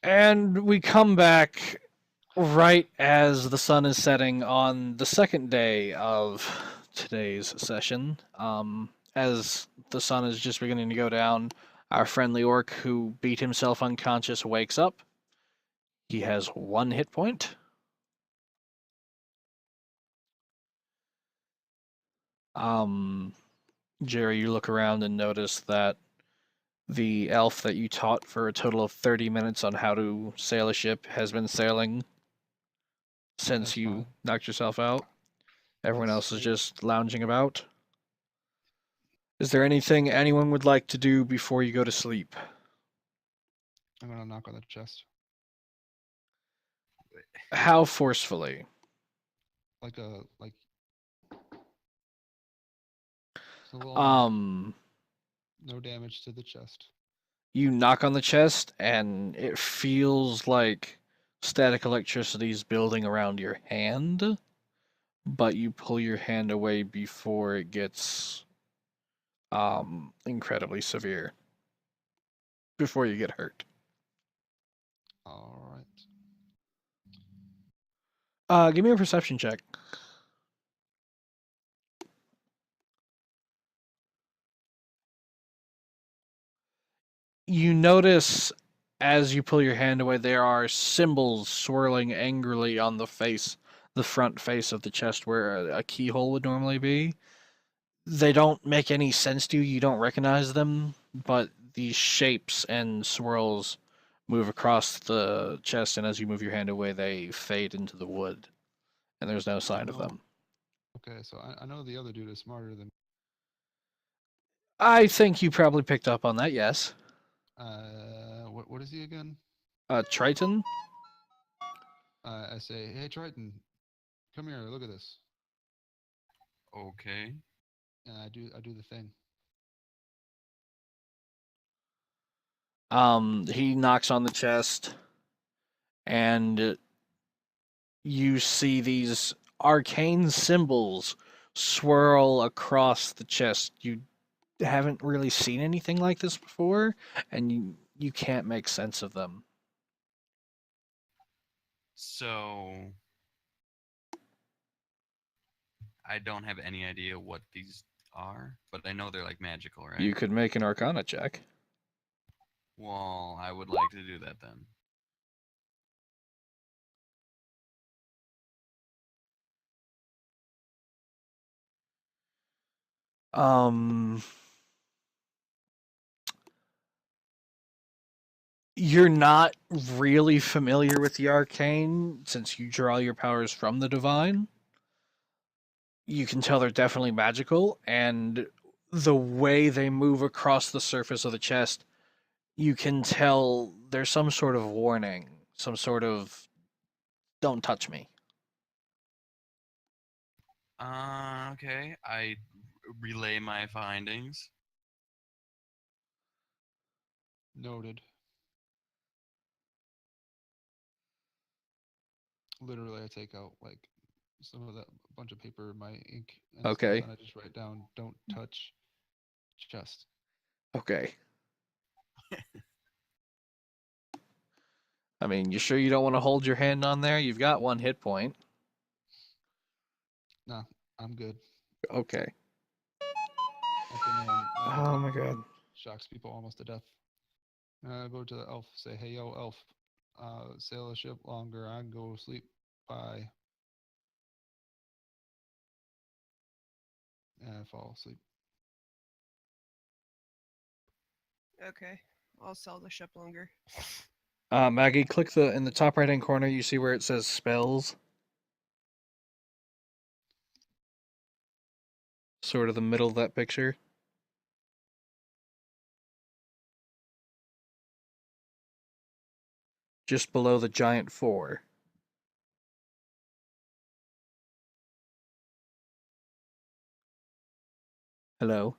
And we come back right as the sun is setting on the second day of today's session. As the sun is just beginning to go down, our friendly orc who beat himself unconscious wakes up. He has 1 hit point. Um, Jerry, you look around and notice that the elf that you taught for a total of 30 minutes on how to sail a ship has been sailing since That's you fine. knocked yourself out. Everyone That's else is sweet. just lounging about. Is there anything anyone would like to do before you go to sleep? I'm gonna knock on the chest. How forcefully? Like so little knock. Um, No damage to the chest. you knock on the chest, and it feels like static electricity is building around your hand, but you pull your hand away before it gets incredibly severe. Before you get hurt. All right. Give me a perception check. You notice as you pull your hand away, there are symbols swirling angrily on the front face of the chest where a keyhole would normally be. They don't make any sense to you. You don't recognize them, but these shapes and swirls move across the chest, and as you move your hand away, they fade into the wood, and there's no I sign of know. them. Okay, so I know the other dude is smarter than. I think you probably picked up on that, yes. What is he again? Triton? I say, hey Triton, come here. Look at this. Okay. And I do the thing. He knocks on the chest, and you see these arcane symbols swirl across the chest. You haven't really seen anything like this before, and you can't make sense of them. So I don't have any idea what these are, but I know they're like magical, right? You could make an Arcana check. Well, I would like to do that then. Um, you're not really familiar with the arcane since you draw your powers from the divine. You can tell they're definitely magical, and the way they move across the surface of the chest, you can tell there's some sort of warning, some sort of "don't touch me." Okay. I relay my findings. Noted. Literally, I take out like some of that bunch of paper, my ink and stuff, Okay, and I just write down, "Don't touch chest." okay. I mean, you sure you don't want to hold your hand on there? You've got 1 hit point. Nah, I'm good. Okay. After knowing Oh that my god. shocks people almost to death. Go to the elf. Say, "Hey, yo, elf. Sail a ship longer. I can go sleep." Bye. And I fall asleep. Okay. I'll sell the ship longer. Maggie, click the in the top right hand corner. You see where it says spells, sort of the middle of that picture. Just below the giant four. Hello.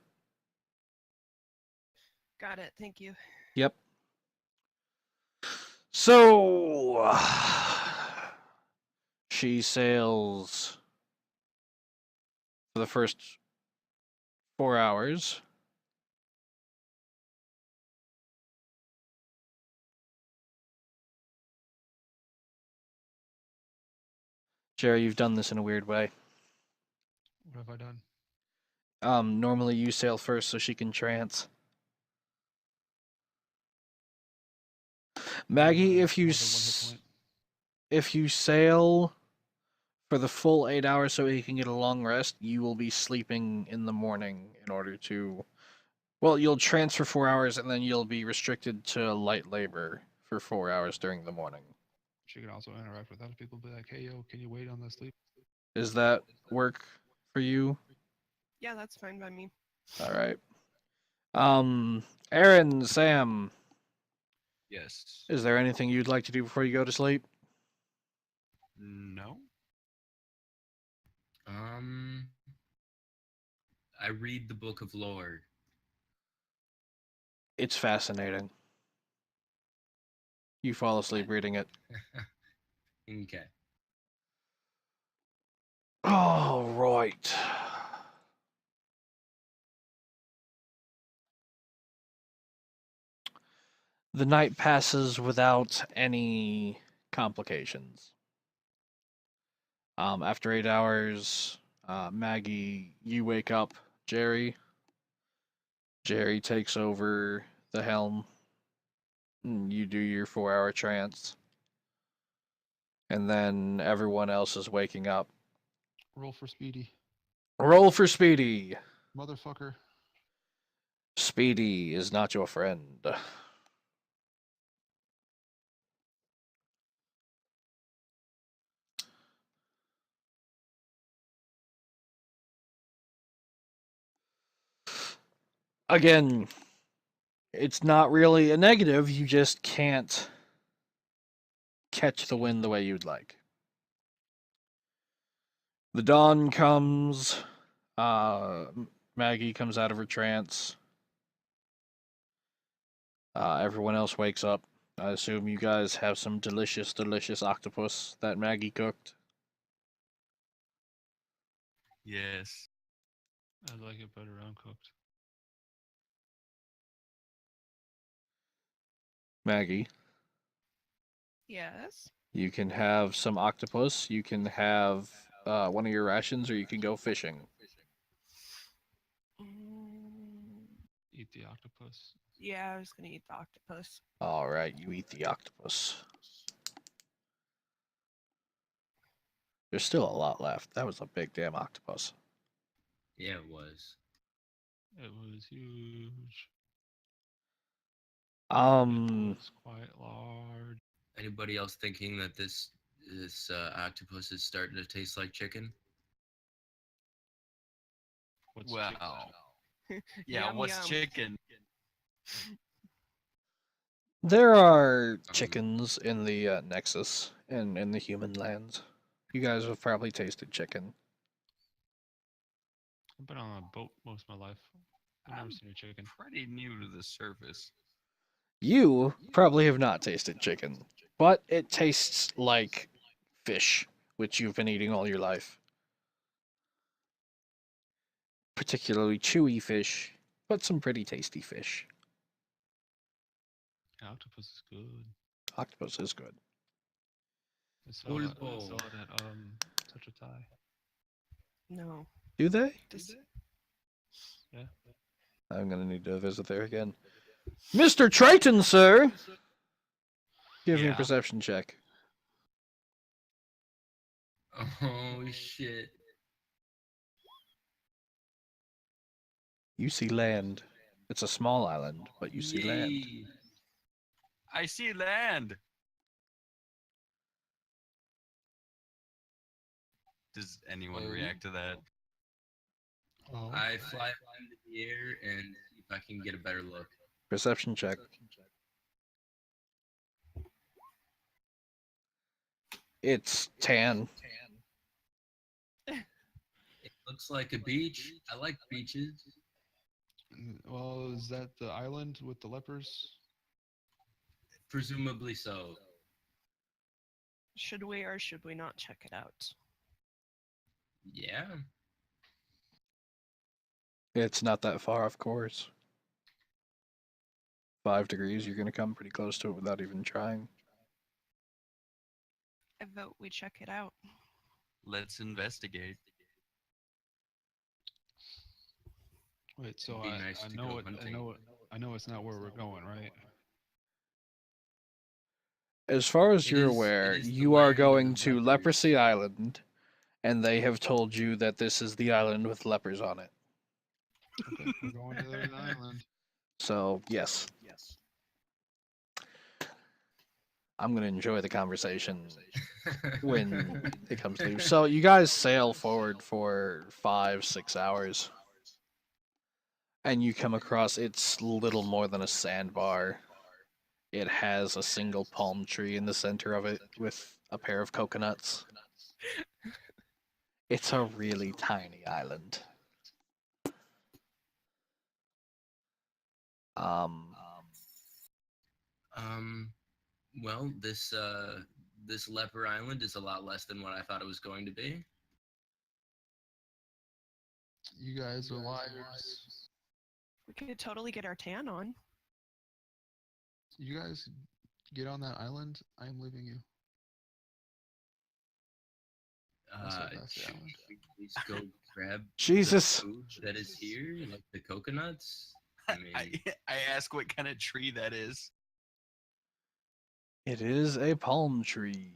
Got it. Thank you. Yep. So she sails for the first 4 hours. Jerry, you've done this in a weird way. What have I done? Normally you sail first so she can trance. Maggie, I if you more than one hit point. if you sail for the full 8 hours so he can get a long rest, you will be sleeping in the morning in order to. Well, you'll trance for 4 hours and then you'll be restricted to light labor for 4 hours during the morning. She can also interact with other people. Be like, hey, yo, can you wait on the sleep? Does that work for you? Yeah, that's fine by me. All right. Aaron, Sam, Yes. is there anything you'd like to do before you go to sleep? No. I read the book of lore. It's fascinating. You fall asleep reading it. Okay. All right. The night passes without any complications. After 8 hours, Maggie, you wake up. Jerry takes over the helm. And you do your 4 hour trance. And then everyone else is waking up. Roll for Speedy. Roll for Speedy. Motherfucker. Speedy is not your friend. Again, it's not really a negative, you just can't catch the wind the way you'd like. The dawn comes. Maggie comes out of her trance. Everyone else wakes up. I assume you guys have some delicious, delicious octopus that Maggie cooked. Yes. I like it better uncooked. Maggie, Yes. you can have some octopus. You can have one of your rations, or you can go fishing. Mm, Eat the octopus. yeah, I was gonna eat the octopus. All right, you eat the octopus. There's still a lot left. That was a big damn octopus. Yeah, it was. It was huge. It Um, was quite large. Anybody else thinking that this octopus is starting to taste like chicken? What's Wow. chicken? Yeah, Yum, what's yum. chicken? there are chickens in the Nexus and in the human lands. You guys have probably tasted chicken. I've been on a boat most of my life. I've never I'm seen a chicken. pretty new to the surface. You probably have not tasted chicken, but it tastes like fish, which you've been eating all your life. Particularly chewy fish, but some pretty tasty fish. Octopus is good. Octopus is good. I saw it Pulpo. at Touch of Thai. No. Do they? This, Yeah. I'm gonna need to visit there again. Mr. Triton, sir! Give me a Yeah. perception check. Oh shit! You see land. It's a small island, but you see land. Yay. I see land. Does anyone Oh. react to that? Oh. I fly up into the air and see if I can get a better look. Perception check. It's tan. It looks like a beach. I like beaches. Well, is that the island with the lepers? Presumably so. should we or should we not check it out? Yeah. It's not that far, of course. 5 degrees, you're gonna come pretty close to it without even trying. I vote we check it out. Let's investigate. Wait, so It'd be nice I to know go it. I hunting. know it. I know it's not where we're going, right? As far as It you're is- it aware, is the you are land of the going to lepers. Leprosy Island, and they have told you that this is the island with lepers on it. Okay, we're going to the island. So, yes. I'm going to enjoy the conversation when it comes to. So, you guys sail forward for 5-6 hours, and you come across it's little more than a sandbar. It has a single palm tree in the center of it with a pair of coconuts. It's a really tiny island. Um, Um, well, this leper island is a lot less than what I thought it was going to be. You guys are liars. We could totally get our tan on. You guys get on that island. I am leaving you. Also, that's the Should island. we please go grab Jesus. the food that is here, like the coconuts? I mean, I ask what kind of tree that is. It is a palm tree.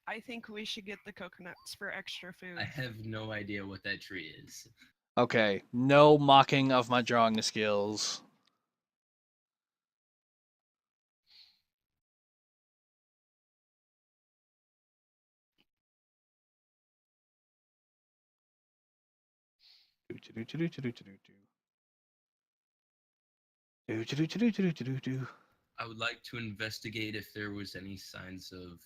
I think we should get the coconuts for extra food. I have no idea what that tree is. Okay, no mocking of my drawing skills. I would like to investigate if there was any signs of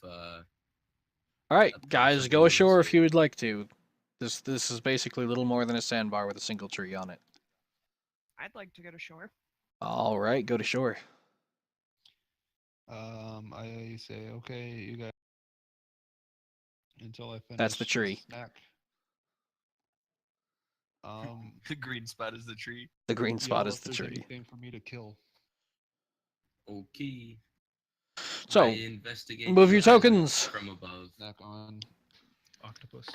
All right, a guys, person go who ashore was if you here. would like to. This is basically little more than a sandbar with a single tree on it. I'd like to go to shore. All right, go to shore. I say, okay, you guys, until I finish. That's the tree. Snack. The green spot is the tree. The green spot yell is if the there's tree. anything for me to kill. Okay. I So, investigate move the your island tokens. from above. Snack on octopus.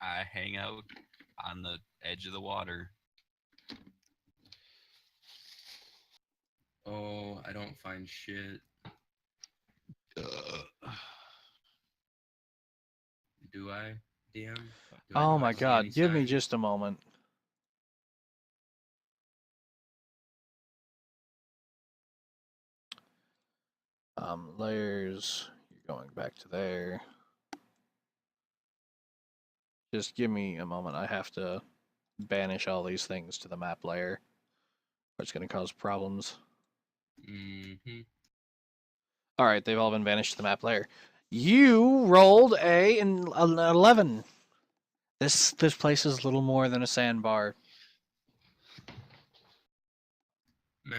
I hang out on the edge of the water. Oh, I don't find shit. Do I, DM? Do I Oh not my see any god, give me signs? just a moment. Layers, you're going back to there. Just give me a moment. I have to banish all these things to the map layer, or it's going to cause problems. Mm-hmm. All right, they've all been banished to the map layer. You rolled an 11. This place is little more than a sandbar. Meh.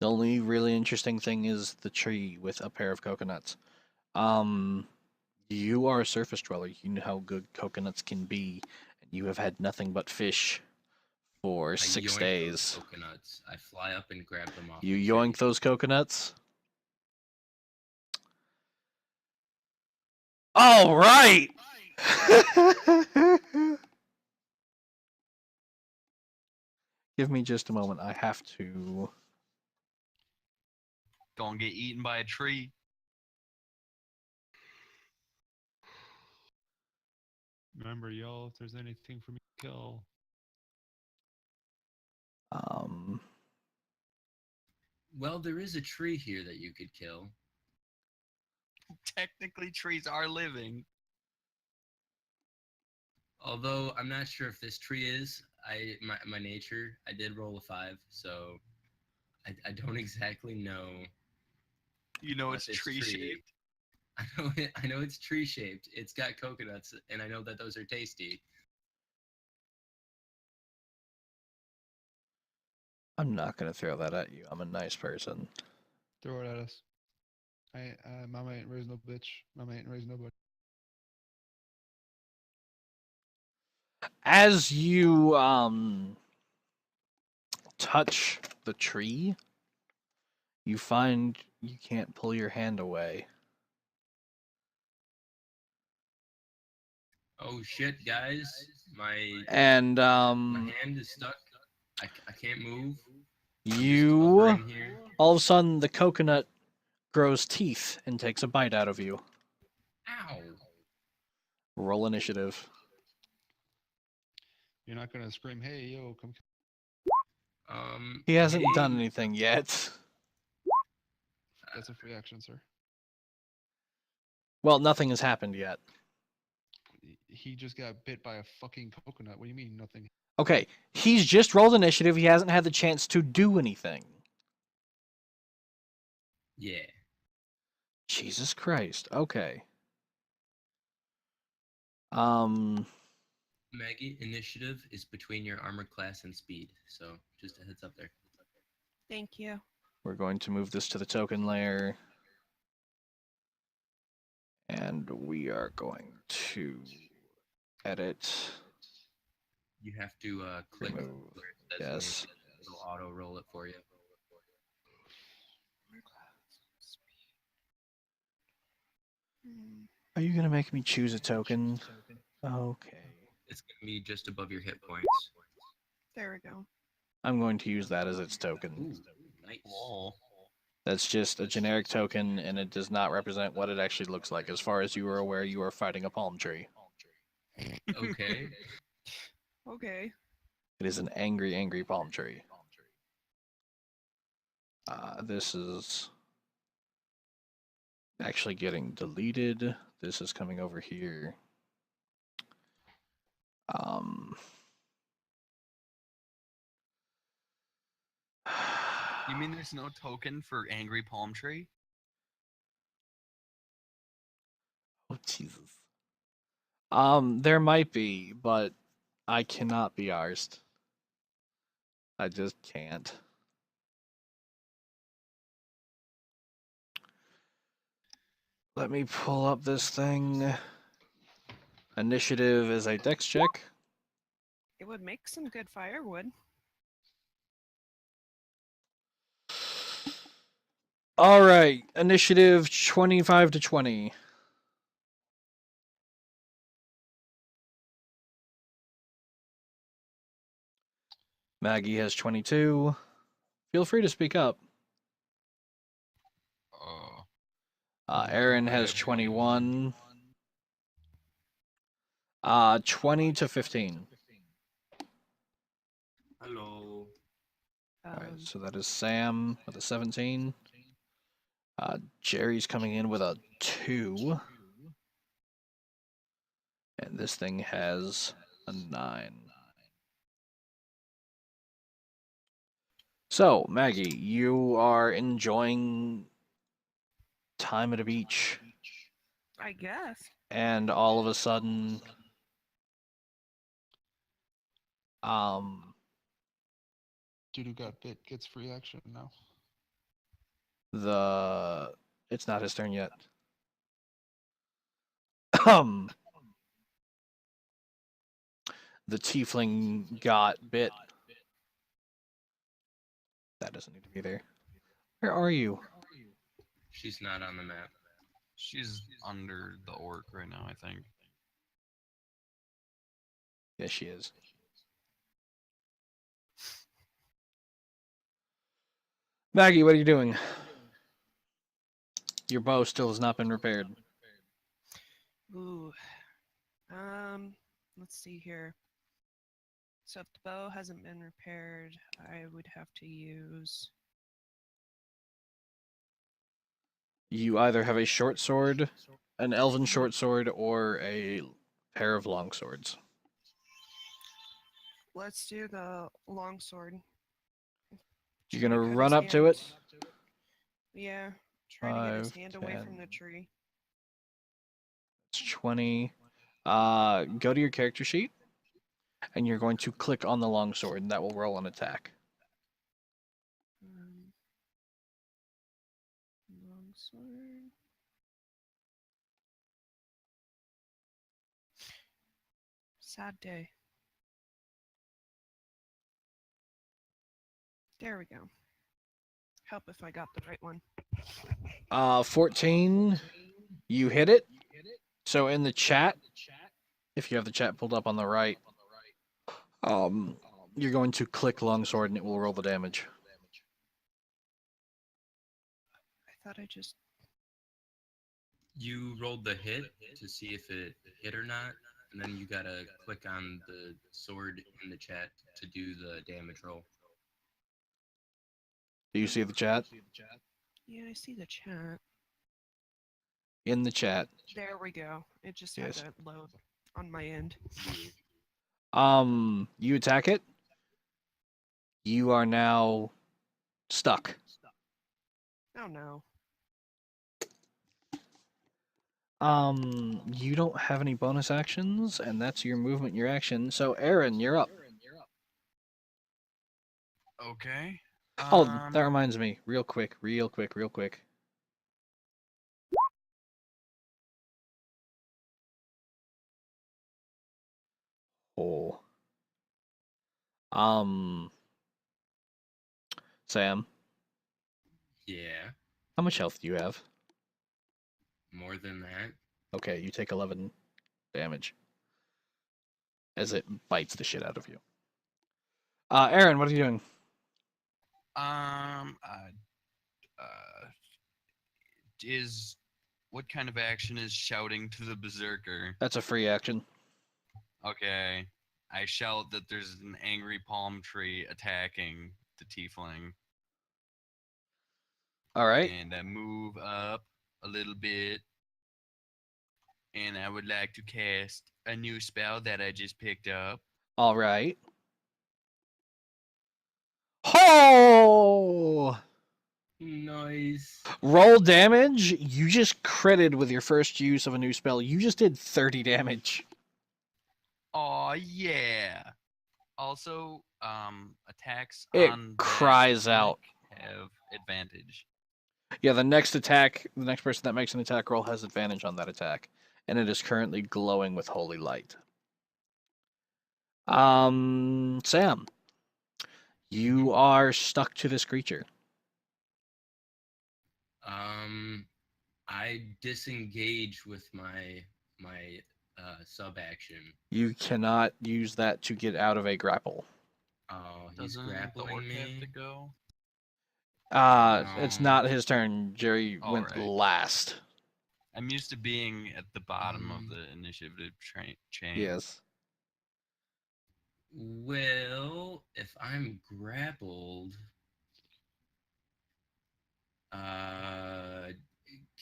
The only really interesting thing is the tree with a pair of coconuts. You are a surface dweller. You know how good coconuts can be, and you have had nothing but fish for I 6 yoink days. those coconuts. I fly up and grab them off. You the yoink tree. those coconuts? All right! Give me just a moment. I have to. Gonna get eaten by a tree. Remember, yell if there's anything for me to kill. Well, there is a tree here that you could kill. Technically, trees are living. Although I'm not sure if this tree is. My nature, I did roll a 5, so I don't exactly know. You know what it's this tree shaped. I know it's tree shaped. It's got coconuts, and I know that those are tasty. I'm not going to throw that at you. I'm a nice person. Throw it at us. Mama ain't raised no bitch. Mama ain't raised nobody. As you touch the tree, You find you can't pull your hand away. Oh shit, guys! And My hand is stuck. I can't move. I'm just you hovering here. all of a sudden the coconut grows teeth and takes a bite out of you. Ow! Roll initiative. You're not gonna scream, "Hey, yo, come!" He hasn't hey, done anything yet. That's a free action, sir. Well, nothing has happened yet. He just got bit by a fucking coconut. What do you mean nothing? Okay, he's just rolled initiative. He hasn't had the chance to do anything. Yeah. Jesus Christ. Okay. Maggie, initiative is between your armor class and speed, so just a heads up there. Thank you. We're going to move this to the token layer. And we are going to edit. You have to click Remove. where it says Yes. initiative. It'll auto roll it for you. Hmm, Are you going to make me choose a token? Okay. It's gonna be just above your hit points. There we go. I'm going to use that as its token. Ooh, nice. Lol. That's just a generic token, and it does not represent what it actually looks like. As far as you are aware, you are fighting a palm tree. Okay. Okay. It is an angry, angry palm tree. This is actually getting deleted. This is coming over here. You mean there's no token for angry palm tree? Oh, Jesus. There might be, but I cannot be arsed. I just can't. Let me pull up this thing. Initiative is a dex check. It would make some good firewood. All right, initiative 25 to 20. Maggie has 22. Feel free to speak up. Aaron has 21. 20 to 15. Hello. All right, so that is Sam with a 17. Jerry's coming in with a 2. And this thing has a 9. So, Maggie, you are enjoying time at a beach, I guess. and all of a sudden, Dude who got bit gets free action now. it's not his turn yet. The tiefling got bit. That doesn't need to be there. Where are you? She's not on the map. She's under the orc right now, I think. Yes, she is. Maggie, what are you doing? Your bow still has not been repaired. Ooh. Let's see here. So if the bow hasn't been repaired, I would have to use. You either have a short sword, an elven short sword, or a pair of long swords. Let's do the longsword. You're Try to gonna cut run his up to it? hand- Yeah. Try to get his 5, hand away 10. from the tree. It's 20. Go to your character sheet, and you're going to click on the longsword, and that will roll an attack. Longsword. Sad day. There we go. Help if I got the right one. 14. You hit it. So in the chat, if you have the chat pulled up on the right, you're going to click longsword and it will roll the damage. I thought I just. You rolled the hit to see if it hit or not, and then you gotta click on the sword in the chat to do the damage roll. Do you see the chat? Yeah, I see the chat. In the chat. There we go. It just Yes. had to load on my end. You attack it. You are now stuck. Oh no. You don't have any bonus actions, and that's your movement, your action. So, Aaron, you're up. Okay. Oh, that reminds me. Real quick. Oh. Sam, Yeah, how much health do you have? more than that. Okay, you take 11 damage as it bites the shit out of you. Aaron, what are you doing? Uh, is what kind of action is shouting to the berserker? That's a free action. Okay. I shout that there's an angry palm tree attacking the tiefling. All right. And I move up a little bit. And I would like to cast a new spell that I just picked up. All right. Oh! Nice. Roll damage. You just critted with your first use of a new spell. You just did 30 damage. Oh yeah. Also, attacks It on that cries mimic out. have advantage. Yeah, the next person that makes an attack roll has advantage on that attack, and it is currently glowing with holy light. Sam, you are stuck to this creature. I disengage with my sub action. You cannot use that to get out of a grapple. Oh, he's Doesn't the grappling orc me. have to go? It's No. not his turn. Jerry All went right. last. I'm used to being at the bottom of Mm. the initiative chain. Yes. Well, if I'm grappled,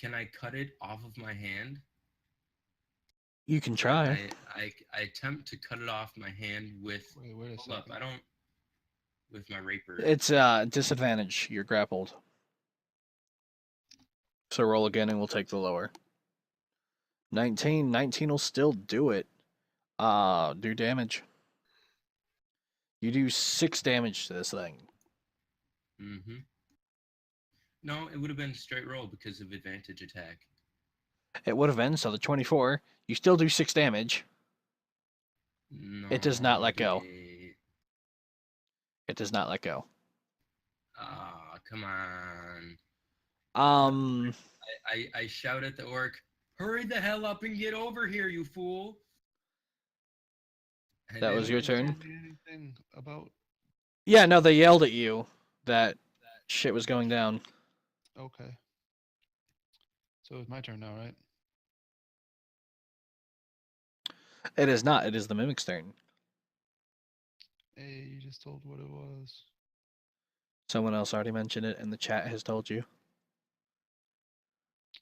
can I cut it off of my hand? You can try. I attempt to cut it off my hand with. Wait a Hold up, second. I don't. With my rapier. It's disadvantage. You're grappled. So roll again and we'll take the lower. 19. 19 will still do it. Do damage. You do 6 damage to this thing. Mm-hmm. No, it would have been straight roll because of advantage attack. It would have been, so the 24. You still do 6 damage. No, It does not let go. wait. It does not let go. Ah, come on. I shout at the orc, hurry the hell up and get over here, you fool. And That then was your Nobody turn? told me anything about. Yeah, no, they yelled at you that shit was going down. Okay. So it's my turn now, right? It is not. It is the mimic's turn. Hey, you just told what it was. Someone else already mentioned it, and the chat has told you.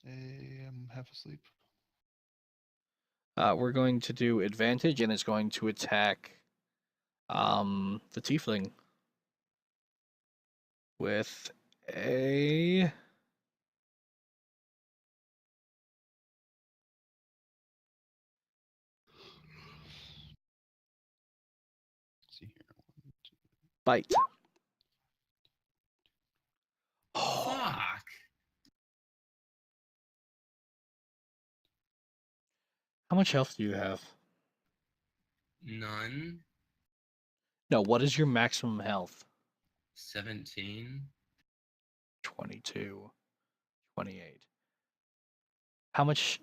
Hey, I'm half asleep. We're going to do advantage, and it's going to attack the tiefling with a... Let's see here. 1, 2. bite. fuck. How much health do you have? None. No, what is your maximum health? 17. 22, 28. How much?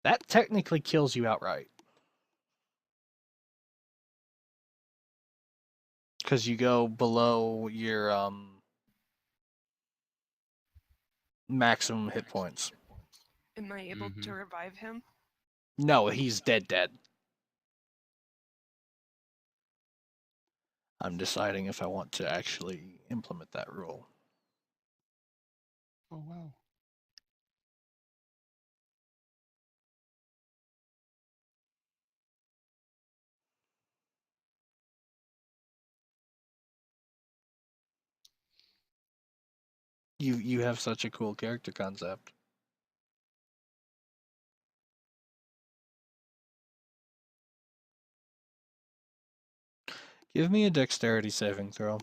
That technically kills you outright. Because you go below your maximum hit points. Am I able to revive him? No, he's dead. I'm deciding if I want to actually implement that rule. Oh wow. You have such a cool character concept. Give me a dexterity saving throw.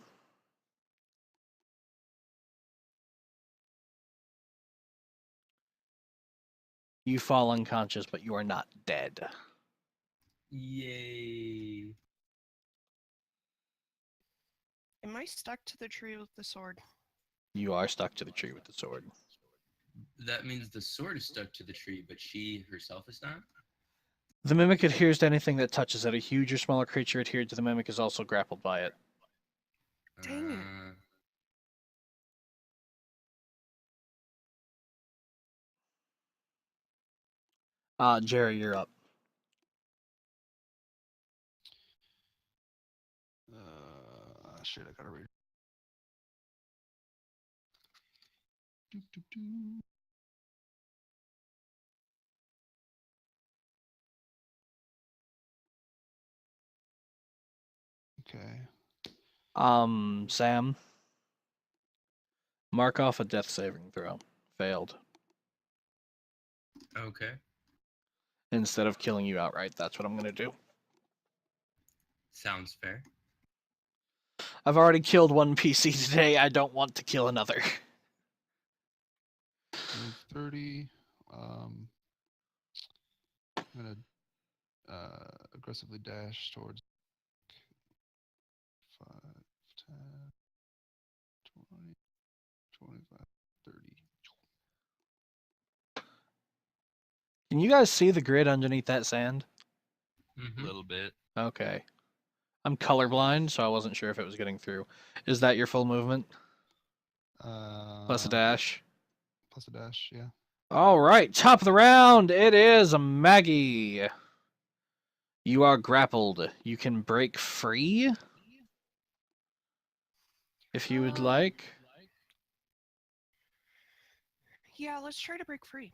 You fall unconscious, but you are not dead. Yay. Am I stuck to the tree with the sword? You are stuck to the tree with the sword. That means the sword is stuck to the tree, but she herself is not? The mimic adheres to anything that touches it. A huge or smaller creature adhered to the mimic is also grappled by it. Dang it. Jerry, you're up. Shit, I gotta read. Doo, doo, doo. Okay. Sam, mark off a death saving throw. Failed. Okay. Instead of killing you outright, that's what I'm gonna do. Sounds fair. I've already killed one PC today. I don't want to kill another. Move 30. I'm gonna aggressively dash towards 5, 10, 20, 25, 30. Can you guys see the grid underneath that sand? A little bit. Okay. I'm colorblind, so I wasn't sure if it was getting through. Is that your full movement? Plus a dash? Plus a dash, yeah. All right, top of the round. It is Maggie. You are grappled. You can break free if you would like. Yeah, let's try to break free.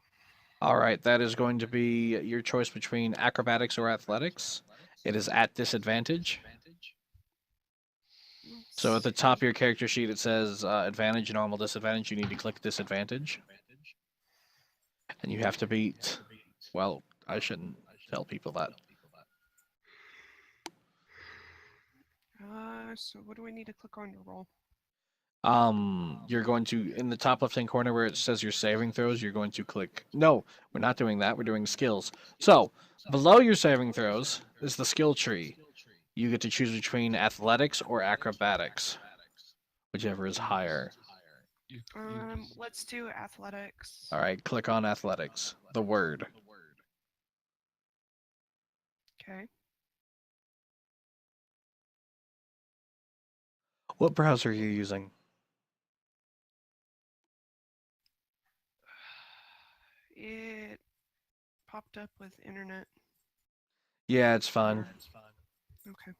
All right, that is going to be your choice between acrobatics or athletics. It is at disadvantage. So at the top of your character sheet, it says advantage, normal, disadvantage. You need to click disadvantage. And you have to beat... Well, I shouldn't tell people that. So what do I need to click on to roll? You're going to, in the top left-hand corner where it says your saving throws, you're going to click... No, we're not doing that. We're doing skills. So, below your saving throws is the skill tree. You get to choose between athletics or acrobatics, whichever is higher. Let's do athletics. All right, click on athletics. The word. Okay. What browser are you using? It popped up with internet. Yeah, it's fine. Okay.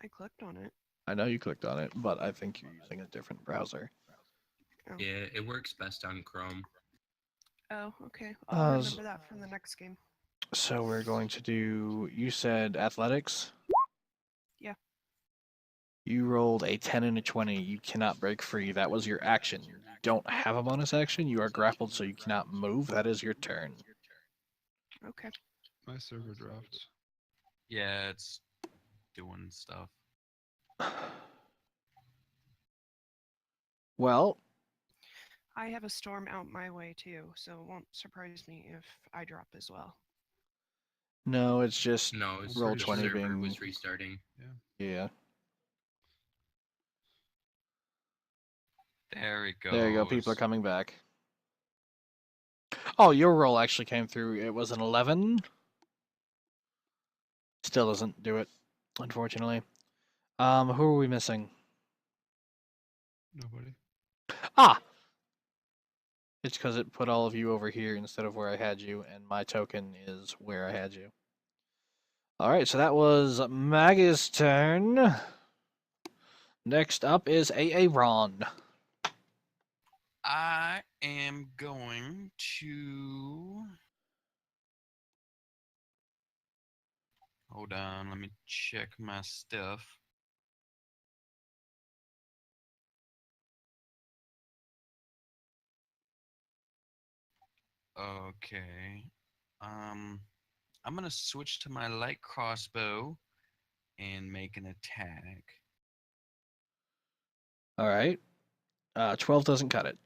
I clicked on it. I know you clicked on it, but I think you're using a different browser. Oh. Yeah, it works best on Chrome. Oh, okay. I'll remember that from the next game. So we're going to do... You said athletics? Yeah. You rolled a 10 and a 20. You cannot break free. That was your action. You don't have a bonus action. You are grappled, so you cannot move. That is your turn. Okay. My server dropped. Yeah, it's doing stuff. Well, I have a storm out my way too, so it won't surprise me if I drop as well. No, it's just No, it's roll pretty the 20 sure. server being. was restarting. Yeah. There it goes. There you go. People are coming back. Oh, your roll actually came through. It was an 11. Still doesn't do it, unfortunately. Who are we missing? Nobody. Ah! It's because it put all of you over here instead of where I had you, and my token is where I had you. Alright, so that was Maggie's turn. Next up is Aaron. I am going to. Hold on, let me check my stuff. Okay. I'm gonna switch to my light crossbow and make an attack. Alright. 12 doesn't cut it.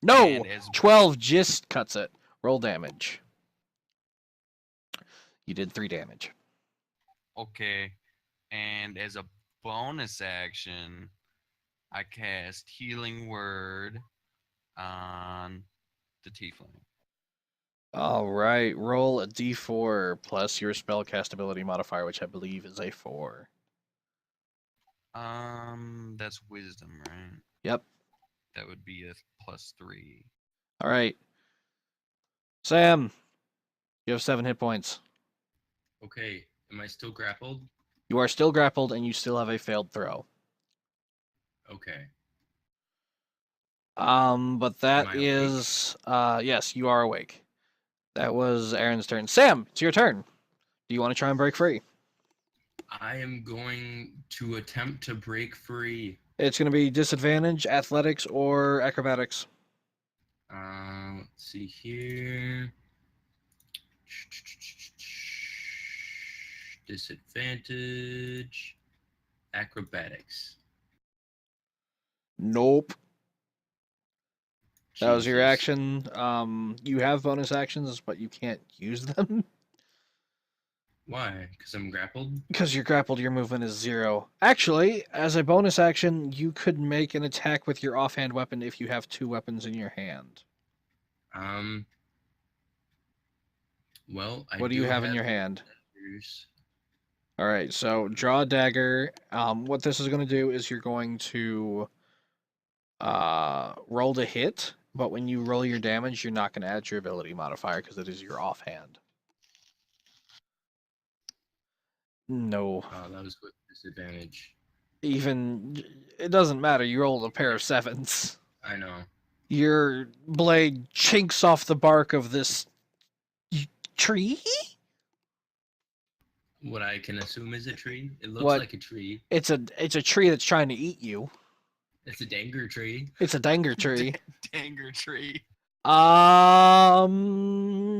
No! And as 12 just cuts it. Roll damage. You did 3 damage. okay, and as a bonus action, I cast Healing Word on the tiefling. Alright, roll a d4 plus your spellcast ability modifier, which I believe is a 4. That's wisdom, right? Yep. That would be a +3. Alright. Sam, you have 7 hit points. Okay, am I still grappled? You are still grappled, and you still have a failed throw. Okay. But that Am I awake? is, yes, you are awake. That was Aaron's turn. Sam, it's your turn. Do you want to try and break free? I am going to attempt to break free. It's going to be disadvantage, athletics, or acrobatics. Let's see here. Disadvantage. Acrobatics. Nope. That was your Jesus. action. You have bonus actions, but you can't use them. Why? Because I'm grappled? Because you're grappled, your movement is 0. Actually, as a bonus action, you could make an attack with your offhand weapon if you have 2 weapons in your hand. Well, I What do you have in your hand? Alright, so draw a dagger. What this is going to do is you're going to roll to hit, but when you roll your damage, you're not going to add your ability modifier because it is your offhand. No. Oh, that was with disadvantage. Even, it doesn't matter, you rolled a pair of 7s. I know. Your blade chinks off the bark of this tree? What I can assume is a tree. It looks What? like a tree. It's a tree that's trying to eat you. It's a danger tree. It's a danger tree. Danger tree.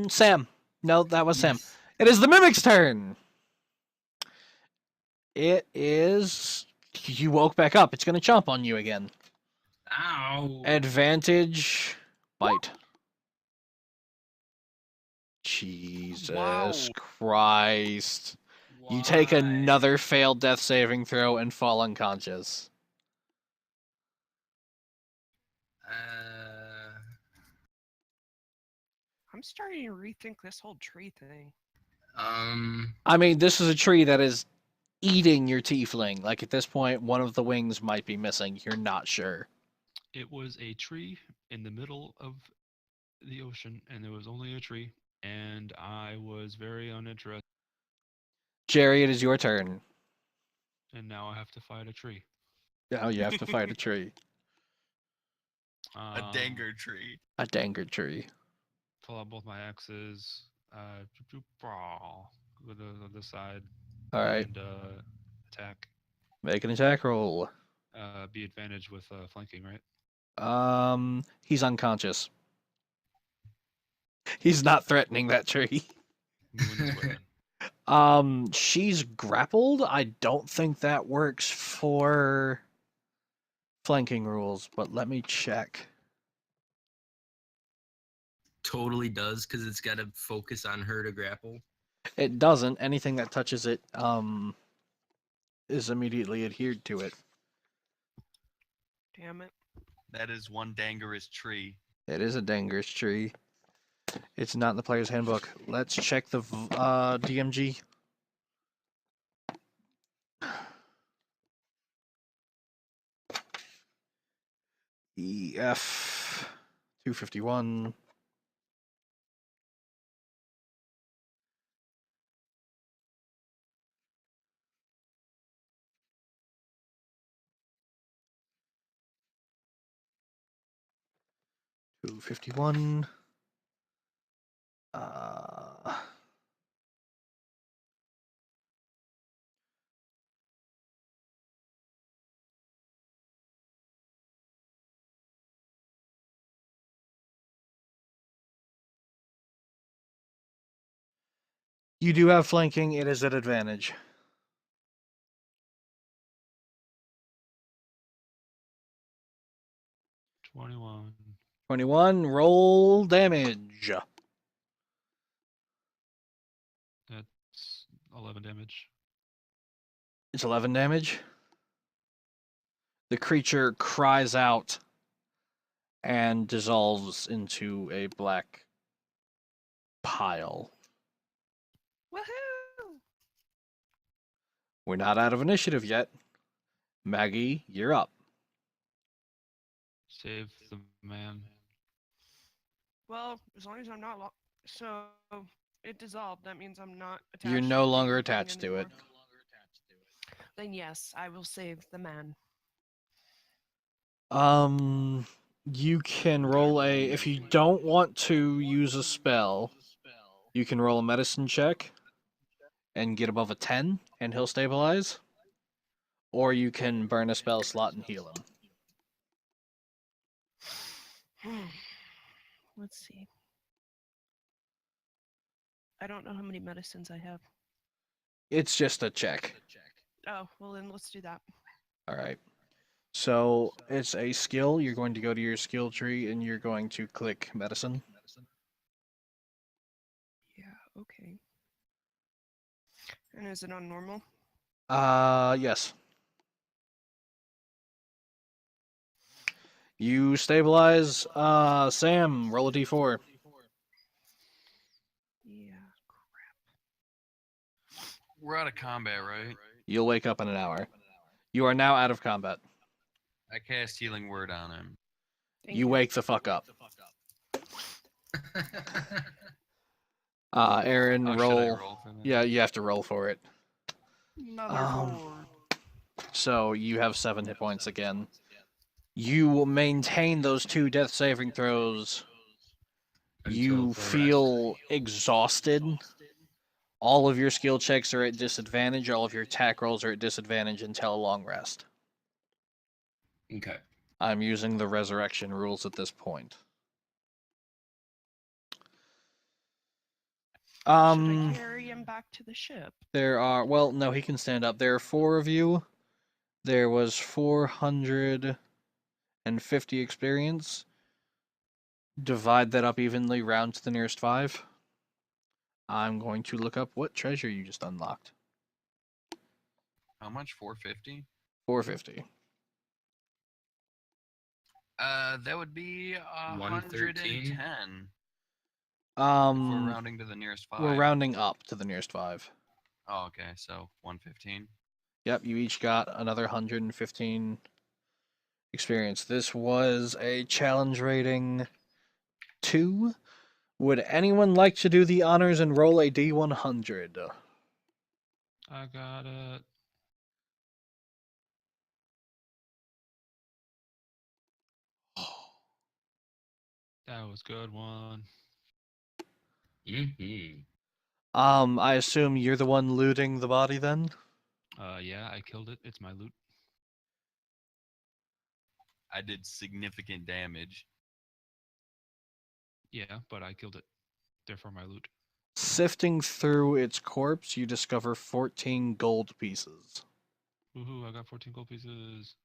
Sam. No, that was Sam. Yes. It is the mimic's turn. It is. You woke back up. It's going to chomp on you again. Ow. Advantage. Bite. Jesus Wow. Christ. You take Why? another failed death saving throw and fall unconscious. I'm starting to rethink this whole tree thing. I mean, this is a tree that is eating your tiefling. Like, at this point, one of the wings might be missing. You're not sure. It was a tree in the middle of the ocean, and there was only a tree, and I was very uninterested, Jerry, it is your turn. and now I have to fight a tree. Now you have to fight a tree. A danger tree. A danger tree. Pull out both my axes. With the side. All right. And attack. Make an attack roll. Be advantage with flanking, right? He's unconscious. He's not threatening that tree. Moving this way then. She's grappled. I don't think that works for flanking rules, but let me check. totally does because it's got to focus on her to grapple. It doesn't. Anything that touches it is immediately adhered to it. Damn it. That is one dangerous tree. It is a dangerous tree. It's not in the player's handbook. Let's check the DMG. EF 251. $251. You do have flanking. It is at advantage. 21. 21. Roll damage. That's 11 damage. It's 11 damage. The creature cries out and dissolves into a black pile. Woohoo! We're not out of initiative yet. Maggie, you're up. Save the man. Well, as long as I'm not so it dissolved. That means I'm not attached. You're to no the longer thing attached to it. anymore. Then yes, I will save the man. You can roll a. If you don't want to use a spell, you can roll a medicine check and get above a 10, and he'll stabilize. Or you can burn a spell slot and heal him. Let's see. I don't know how many medicines I have. It's just a check. Oh, well then let's do that. All right. So it's a skill. You're going to go to your skill tree and you're going to click medicine. Yeah, okay. And is it on normal? Yes. You stabilize. Sam, roll a d4. Yeah. We're out of combat, right? You'll wake up in an hour. You are now out of combat. I cast Healing Word on him. Thank You wake the fuck up. Aaron, Oh, should I roll. roll for that? Yeah, you have to roll for it. Another Um, 4. So you have 7 hit points again. You maintain those 2 death saving throws. You Until full feel exhausted. All of your skill checks are at disadvantage. All of your attack rolls are at disadvantage until a long rest. rest. Okay. I'm using the resurrection rules at this point. Should I carry him back to the ship? There are, well, no, he can stand up. There are 4 of you. There was 450 experience. Divide that up evenly, round to the nearest 5. I'm going to look up what treasure you just unlocked. How much? 450? 450. That would be 113? 110. If we're We're rounding to the nearest 5. rounding up to the nearest 5. Oh, okay. So 115. Yep, you each got another 115 experience. This was a challenge rating 2. Would anyone like to do the honors and roll a D100? I got it. That was good one. Mm-hmm. I assume you're the one looting the body then? Yeah, I killed it. It's my loot. I did significant damage. Yeah, but I killed it. Therefore, my loot. Sifting through its corpse, you discover 14 gold pieces. Woohoo! I got 14 gold pieces.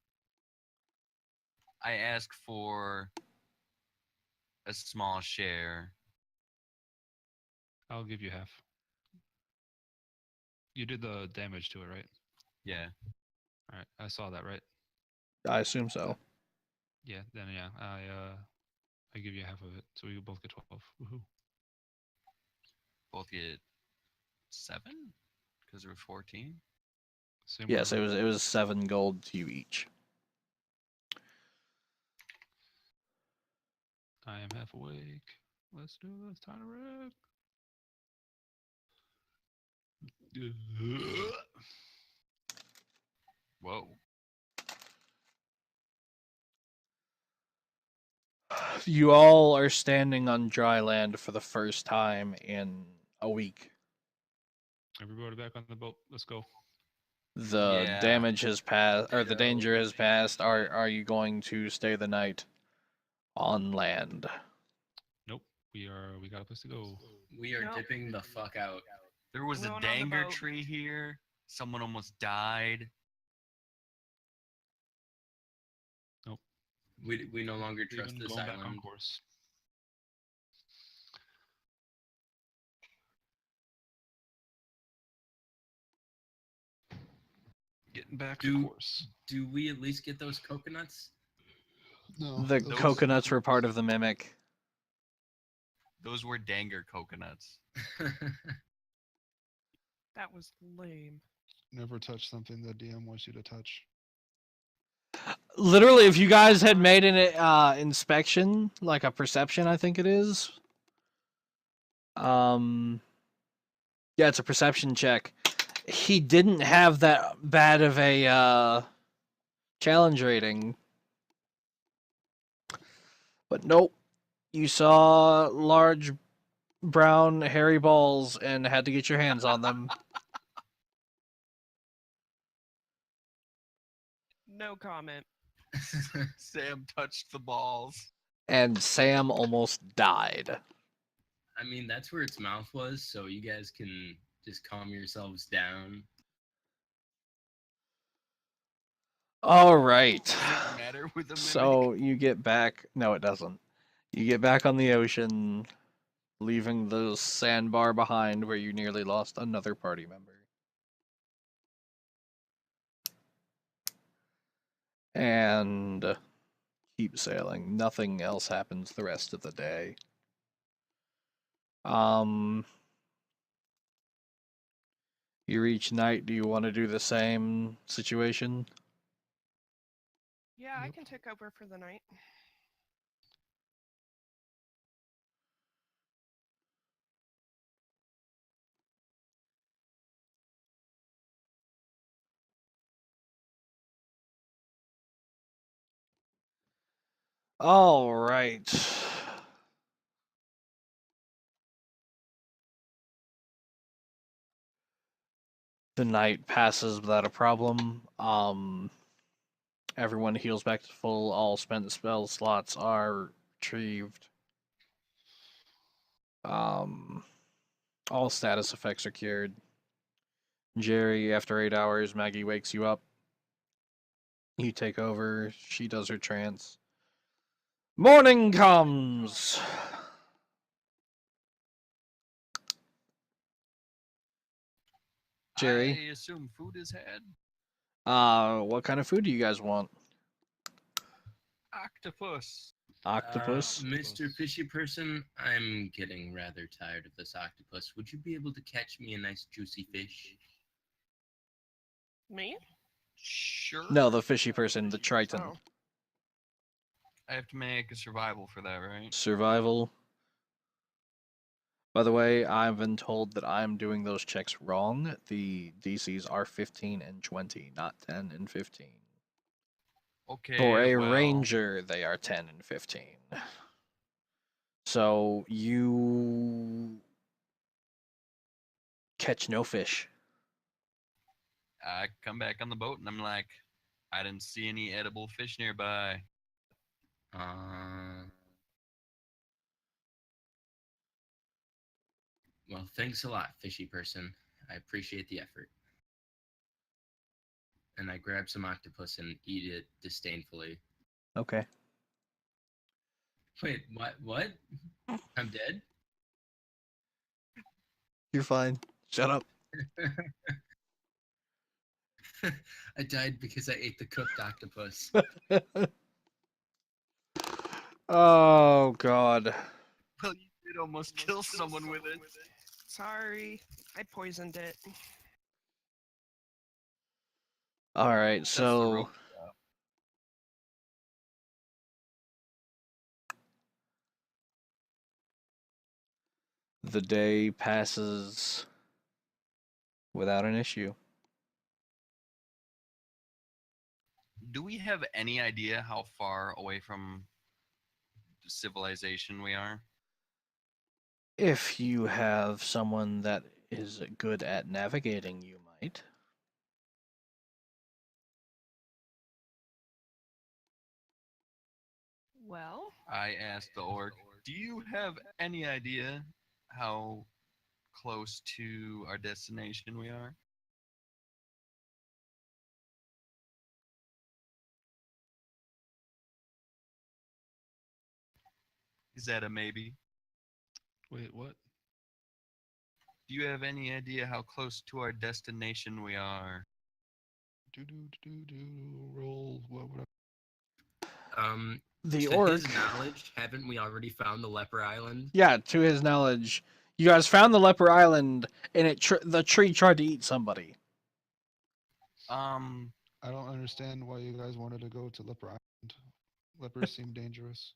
I ask for a small share. I'll give you half. You did the damage to it, right? Yeah. All right, I saw that, right? I assume so. Yeah. Then yeah, I give you half of it, so we both get 12. Woohoo! Both get 7 because there were 14. Same Yes, order. it was 7 gold to you each. I am half awake. Let's do this, Tiny Rick. Whoa. You all are standing on dry land for the first time in a week. Everybody back on the boat. Let's go. The Yeah. damage has passed, or the Ditto. danger has passed. Are you going to stay the night on land? Nope. We got a place to go. We are Nope. dipping the fuck out. There was a Going on the danger boat. tree here. Someone almost died. We no longer trust Even this going back on island. course. Getting back to Do- course. Do we at least get those coconuts? No. The those- coconuts were part of the mimic. Those were danger coconuts. That was lame. Never touch something the DM wants you to touch. Literally, if you guys had made an inspection, like a perception, I think it is. Yeah, it's a perception check. He didn't have that bad of a challenge rating. But nope. You saw large brown hairy balls and had to get your hands on them. No comment. Sam touched the balls. And Sam almost died. I mean, that's where its mouth was, so you guys can just calm yourselves down. All right. Does it matter with a mimic? So you get back. No, it doesn't. You get back on the ocean, leaving the sandbar behind where you nearly lost another party member. And keep sailing. Nothing else happens the rest of the day. You reach night. Do you want to do the same situation? Yeah, I Nope. can take over for the night. All right. The night passes without a problem. Everyone heals back to full. All spent spell slots are retrieved. All status effects are cured. Jerry, after 8 hours, Maggie wakes you up. You take over. She does her trance. Morning comes. Jerry? I assume food is had. What kind of food do you guys want? Octopus. Octopus? Mr. Fishy Person, I'm getting rather tired of this octopus. Would you be able to catch me a nice juicy fish? Me? Sure. No, the fishy person, the Triton. Oh. I have to make a survival for that, right? Survival. By the way, I've been told that I'm doing those checks wrong. The DCs are 15 and 20, not 10 and 15. Okay. For a well, ranger, they are 10 and 15. So you catch no fish. I come back on the boat and I'm like, I didn't see any edible fish nearby. Well, thanks a lot, Fishy Person. I appreciate the effort. And I grab some octopus and eat it disdainfully. Okay. Wait, what? I'm dead? You're fine. Shut up. I died because I ate the cooked octopus. Oh God. Well, you did almost kill someone with it. Sorry, I poisoned it. All right, That's the so real. the day passes without an issue. Do we have any idea how far away from civilization we are? If you have someone that is good at navigating, you might. Well, I asked the orc, do you have any idea how close to our destination we are? Is that a maybe? Wait, what? Do you have any idea how close to our destination we are? Roll. What would The To orc, his knowledge, haven't we already found the leper island? yeah, to his knowledge, you guys found the leper island, and the tree tried to eat somebody. I don't understand why you guys wanted to go to Leper Island. Lepers seem dangerous.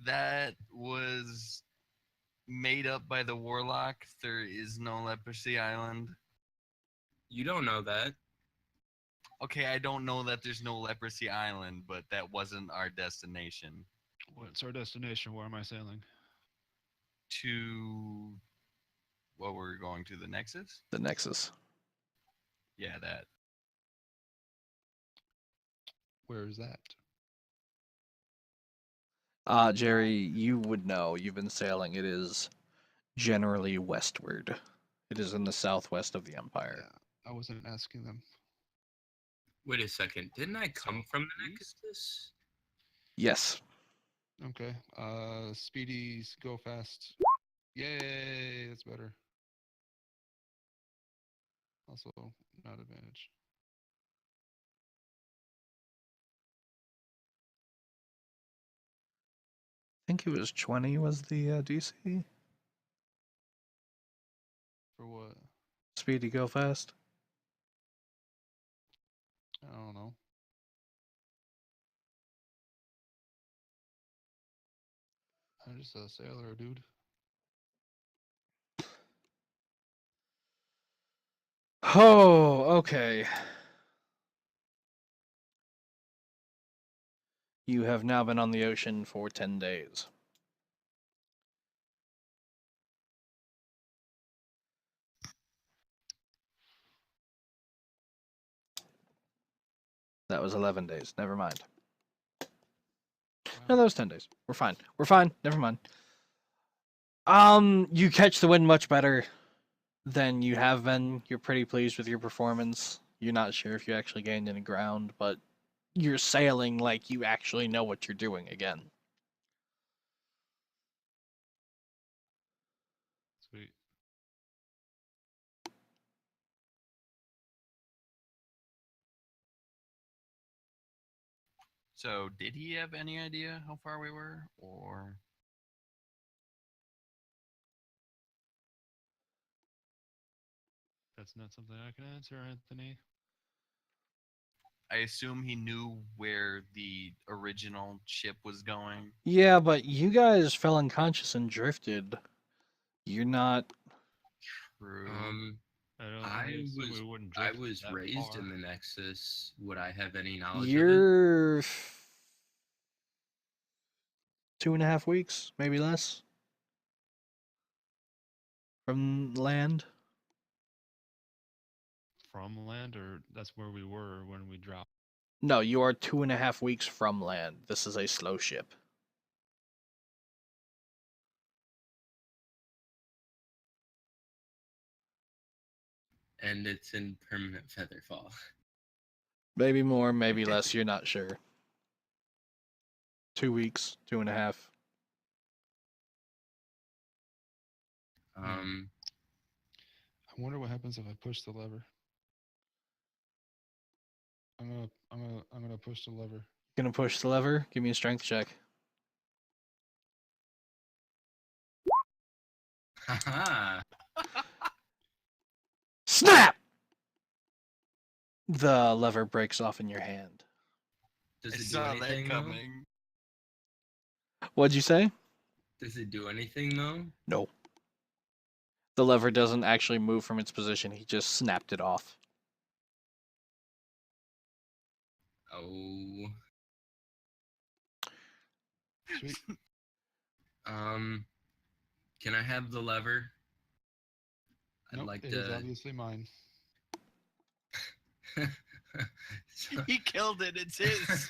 That was made up by the warlock. There is no leprosy island. You don't know that. Okay, I don't know that there's no leprosy island, but that wasn't our destination. What's our destination? Where am I sailing? To what we're going to, the Nexus? The Nexus. Yeah, that. Where is that? Jerry, you would know. You've been sailing. It is generally westward. It is in the southwest of the Empire. Yeah, I wasn't asking them. Wait a second. Didn't I come from the Nexus? Yes. Okay. Speedies, go fast. Yay, that's better. Also, not advantage. I think it was 20 was the DC. For what? Speedy go fast. I don't know. I'm just a sailor, dude. Oh, okay. You have now been on the ocean for 10 days. That was 11 days. Never mind. No, that was 10 days. We're fine. We're fine. Never mind. You catch the wind much better than you have been. You're pretty pleased with your performance. You're not sure if you actually gained any ground, but you're sailing like you actually know what you're doing again. Sweet. So, did he have any idea how far we were, or That's not something I can answer, Anthony. I assume he knew where the original ship was going? Yeah, but you guys fell unconscious and drifted. You're not. True. I don't. I assume was we wouldn't I drift was that raised far. in the Nexus. Would I have any knowledge of it? You're 2.5 weeks, maybe less, from land. From land, or that's where we were when we dropped? No, you are 2.5 weeks from land. This is a slow ship. And it's in permanent featherfall. Maybe more, maybe less. You're not sure. 2 weeks, 2.5. I wonder what happens if I push the lever. I'm gonna push the lever. Gonna push the lever. Give me a strength check. Haha. Snap! The lever breaks off in your hand. Does I it do saw that anything though? coming. What'd you say? Does it do anything though? No. The lever doesn't actually move from its position. He just snapped it off. Oh. Sweet. Can I have the lever? I'd Nope, like it is to. obviously mine. So- He killed it. It's his.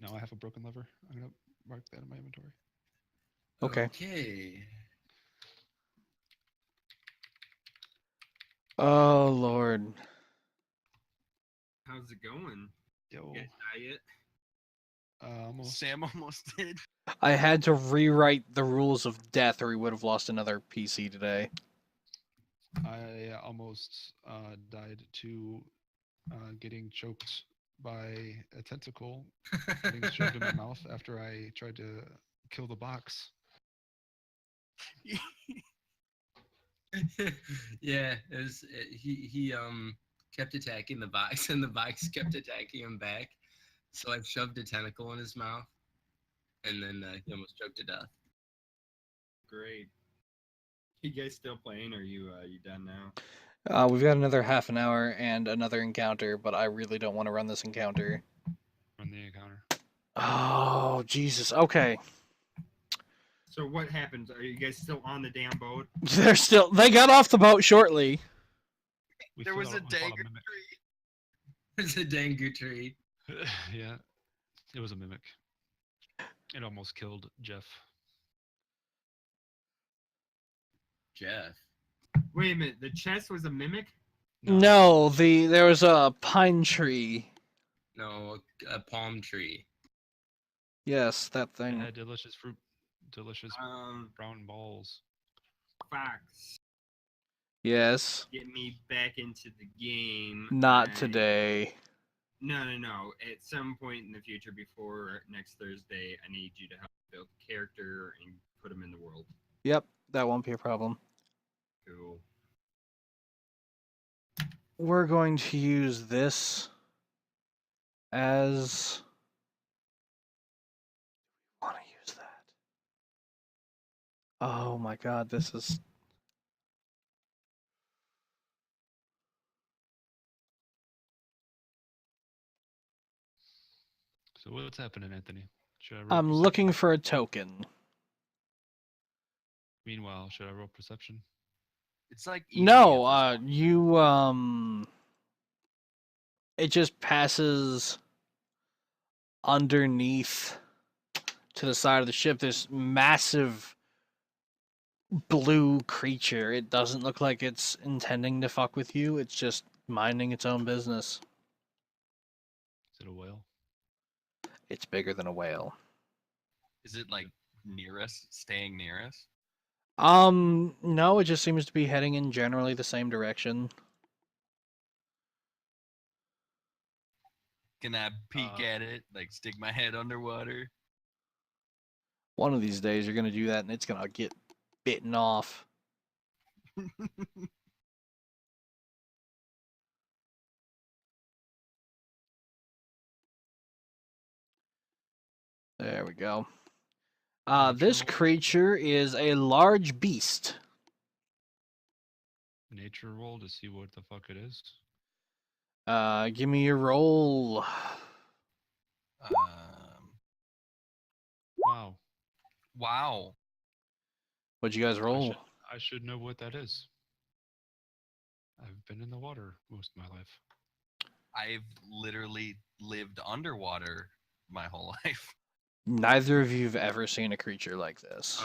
Now I have a broken lever. I'm gonna mark that in my inventory. Okay. Okay. Oh, Lord. How's it going? Yo, You guys die yet? almost. Sam almost did. I had to rewrite the rules of death or he would have lost another PC today. I almost died to getting choked by a tentacle getting shoved in my mouth after I tried to kill the box. Yeah, he kept attacking the box and the box kept attacking him back. So I shoved a tentacle in his mouth, and then he almost choked to death. Great. You guys still playing? Or you done now? We've got another half an hour and another encounter, but I really don't want to run this encounter. Run the encounter. Oh, Jesus. Okay. So what happens? Are you guys still on the damn boat? They got off the boat shortly. We There still was a we fought dagger mimic. tree. It's a dango tree. Yeah, it was a mimic. It almost killed Jeff. Jeff. Wait a minute. The chest was a mimic? No, there was a pine tree. No, a palm tree. Yes, that It thing. had delicious fruit, delicious brown balls. Fox. Yes. Get me back into the game. Not and- today. No. At some point in the future, before next Thursday, I need you to help build a character and put him in the world. Yep, that won't be a problem. Cool. We're going to use this as... I want to use that. Oh my god, this is... So what's happening, Anthony? Should I roll I'm perception? looking for a token. Meanwhile, should I roll perception? It's like easy No, at this point. you, it just passes underneath to the side of the ship. This massive blue creature. It doesn't look like it's intending to fuck with you. It's just minding its own business. Is it a whale? It's bigger than a whale. Is it like near us, staying near us? No, it just seems to be heading in generally the same direction. Can I peek at it? Like stick my head underwater? One of these days you're gonna do that and it's gonna get bitten off. There we go. This Natural. creature is a large beast. Nature roll to see what the fuck it is. Give me your roll. Wow. Wow. What'd you guys roll? I should know what that is. I've been in the water most of my life. I've literally lived underwater my whole life. Neither of you have ever seen a creature like this.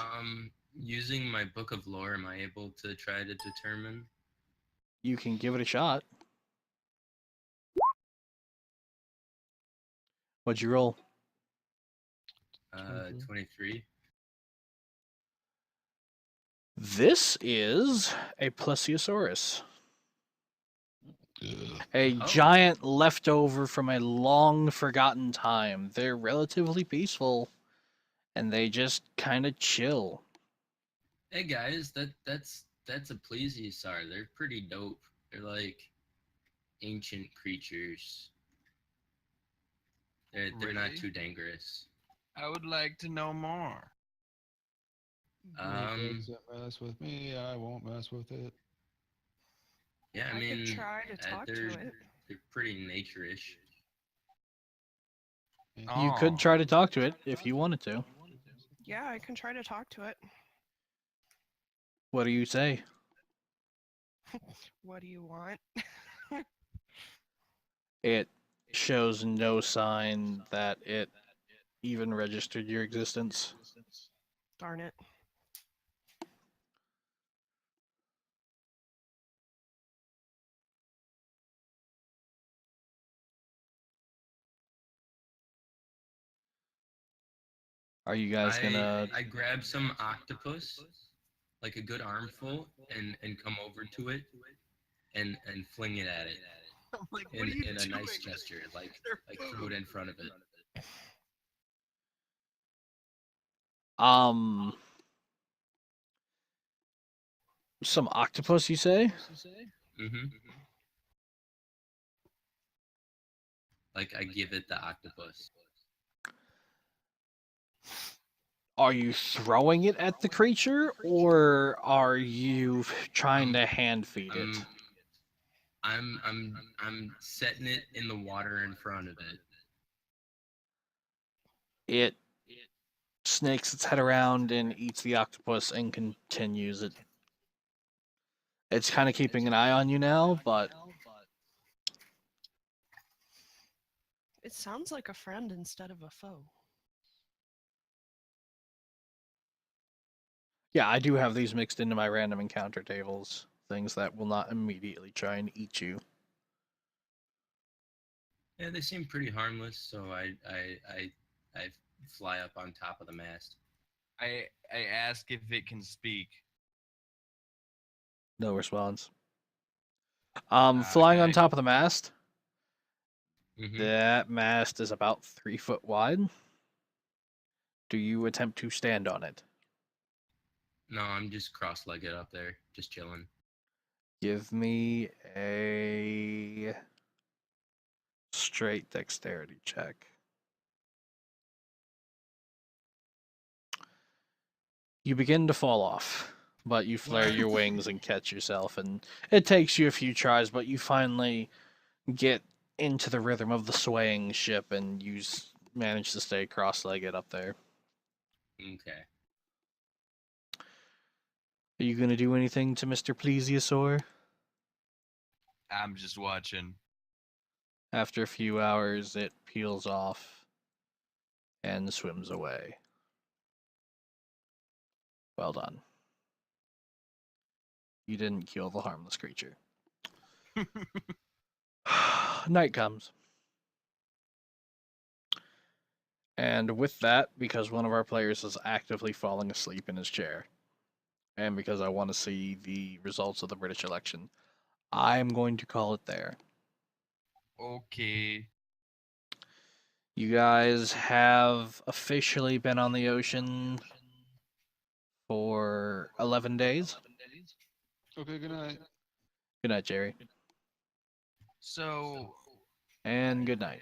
Using my book of lore, am I able to try to determine? You can give it a shot. What'd you roll? 23. 23. This is a plesiosaurus. A Oh. giant leftover from a long forgotten time. They're relatively peaceful, and they just kind of chill. Hey guys, that's a plesiosaur. They're pretty dope. They're like ancient creatures. They're not Really? too dangerous. I would like to know more. If it doesn't mess with me, I won't mess with it. Yeah, I I mean, could try to talk to they're it. they're pretty nature-ish. You could Oh. try to talk to it if you wanted to. Yeah, I can try to talk to it. What do you say? What do you want? It shows no sign that it even registered your existence. Darn it. Are you guys gonna? I grab some octopus, like a good armful, and come over to it and fling it at it I'm like, what in are you a doing? nice gesture, like throw it in front of it. Some octopus, you say? Mm-hmm. Like I give it the octopus. Are you throwing it at the creature, or are you trying to hand feed it? I'm setting it in the water in front of it. It snakes its head around and eats the octopus and continues it. It's kind of keeping an eye on you now, but It sounds like a friend instead of a foe. yeah, I do have these mixed into my random encounter tables. Things that will not immediately try and eat you. Yeah, they seem pretty harmless, so I fly up on top of the mast. I ask if it can speak. No response. Flying on Okay. top of the mast. Mm-hmm. That mast is about 3 foot wide. Do you attempt to stand on it? No, I'm just cross-legged up there, just chilling. Give me a straight dexterity check. You begin to fall off, but you flare your wings and catch yourself, and it takes you a few tries, but you finally get into the rhythm of the swaying ship, and you manage to stay cross-legged up there. Okay. Are you going to do anything to Mr. Plesiosaur? I'm just watching. After a few hours, it peels off and swims away. Well done. You didn't kill the harmless creature. Night comes. And with that, because one of our players is actively falling asleep in his chair, and because I want to see the results of the British election, I'm going to call it there. Okay. You guys have officially been on the ocean for 11 days. Okay, good night. Good night, Jerry. So And good night.